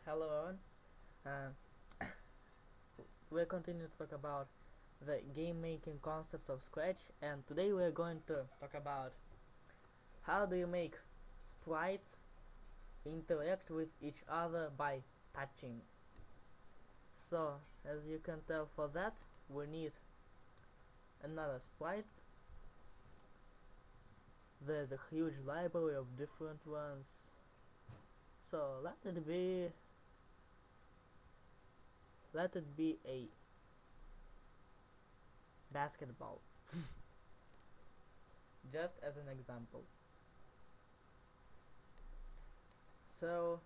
Hello everyone. Uh, we'll continue to talk about the game making concept of Scratch, and today we're going to talk about how do you make sprites interact with each other by touching. So as you can tell, for that we need another sprite. There's a huge library of different ones, so let it be a basketball just as an example. So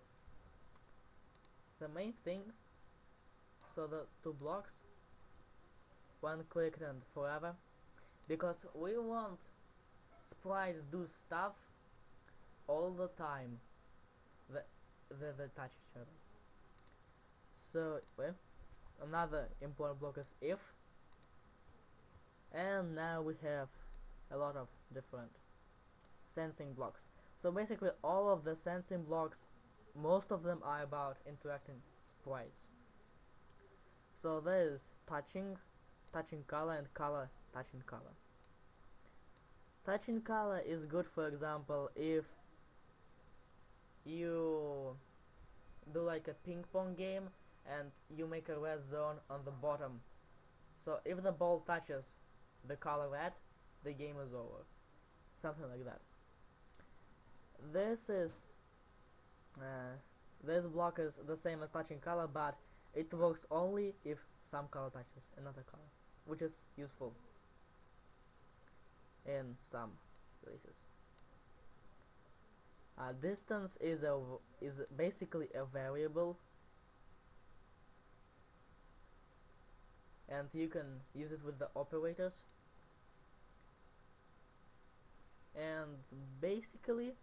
the main thing, so the two blocks, one click and forever, because we want sprites do stuff all the time that they touch each other. So another important block is if, and now we have a lot of different sensing blocks. So basically all of the sensing blocks, most of them are about interacting sprites. So there is touching color, and color touching color. Touching color is good, for example, if you do like a ping pong game and you make a red zone on the bottom. So if the ball touches the color red, the game is over. Something like that. This block is the same as touching color, but it works only if some color touches another color, which is useful in some places. Distance is basically a variable, and you can use it with the operators. And basically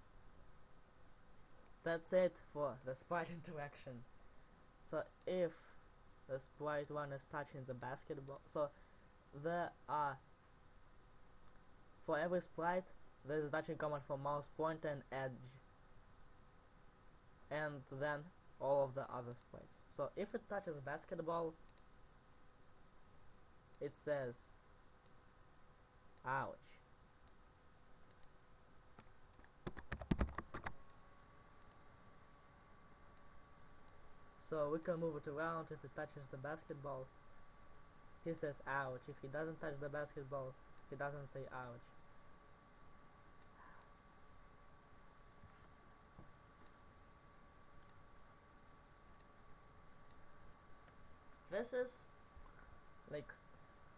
that's it for the sprite interaction. So if the sprite one is touching the basketball, so there are, for every sprite there is a touching command for mouse pointer and edge, and then all of the other sprites. So if it touches basketball, it says ouch. So we can move it around. If it touches the basketball, he says ouch. If he doesn't touch the basketball, he doesn't say ouch. This is like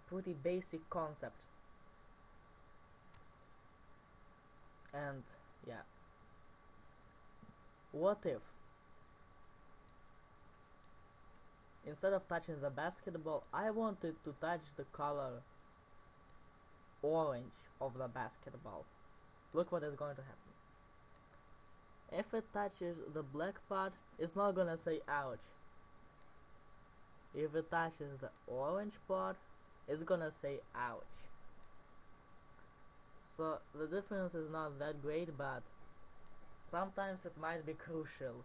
pretty basic concept, and yeah, what if instead of touching the basketball I wanted to touch the color orange of the basketball? Look what is going to happen. If it touches the black part, it's not gonna say ouch. If it touches the orange part, it's gonna say ouch. So the difference is not that great, but sometimes it might be crucial.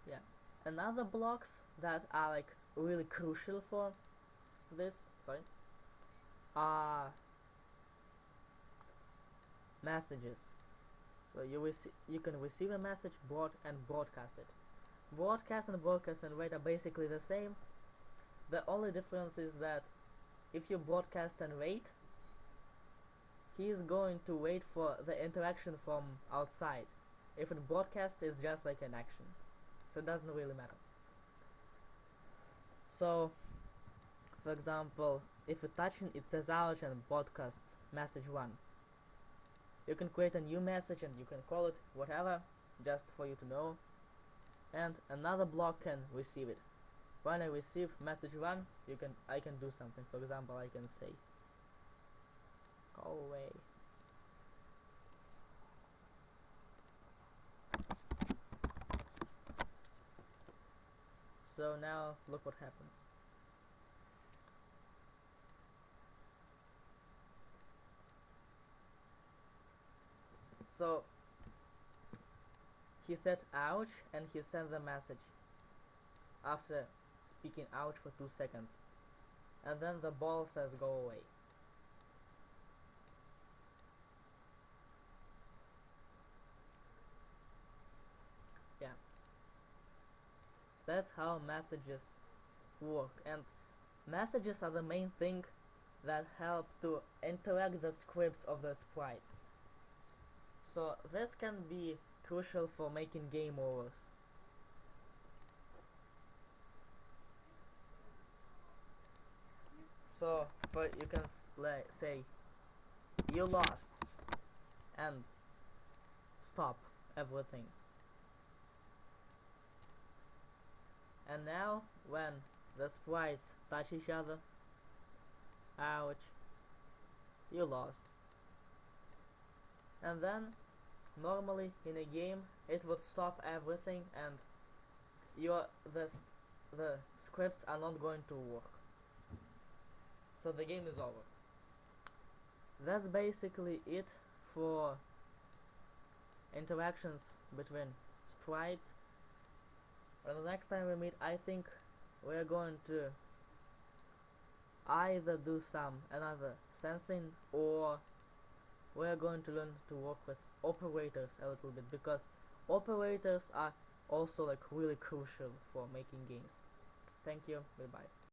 Yeah, another blocks that are like really crucial for this, are messages. So you can receive a message, and broadcast it. Broadcast and wait are basically the same. The only difference is that if you broadcast and wait, he is going to wait for the interaction from outside. If it broadcasts, it's just like an action, so it doesn't really matter. So for example, if it's touching, it says ouch and broadcasts message 1. You can create a new message and you can call it whatever, just for you to know, and another block can receive it. When I receive message 1, I can do something. For example, I can say go away. So now look what happens. So he said ouch and he sent the message after speaking ouch for 2 seconds, and then the ball says go away. Yeah, that's how messages work, and messages are the main thing that help to interact the scripts of the sprites. So this can be crucial for making game overs. So you can say you lost and stop everything. And now when the sprites touch each other, ouch, you lost. And then normally in a game it would stop everything and the scripts are not going to work. So the game is over. That's basically it for interactions between sprites. And the next time we meet, I think we're going to either do another sensing, or we're going to learn to work with operators a little bit, because operators are also like really crucial for making games. Thank you, goodbye.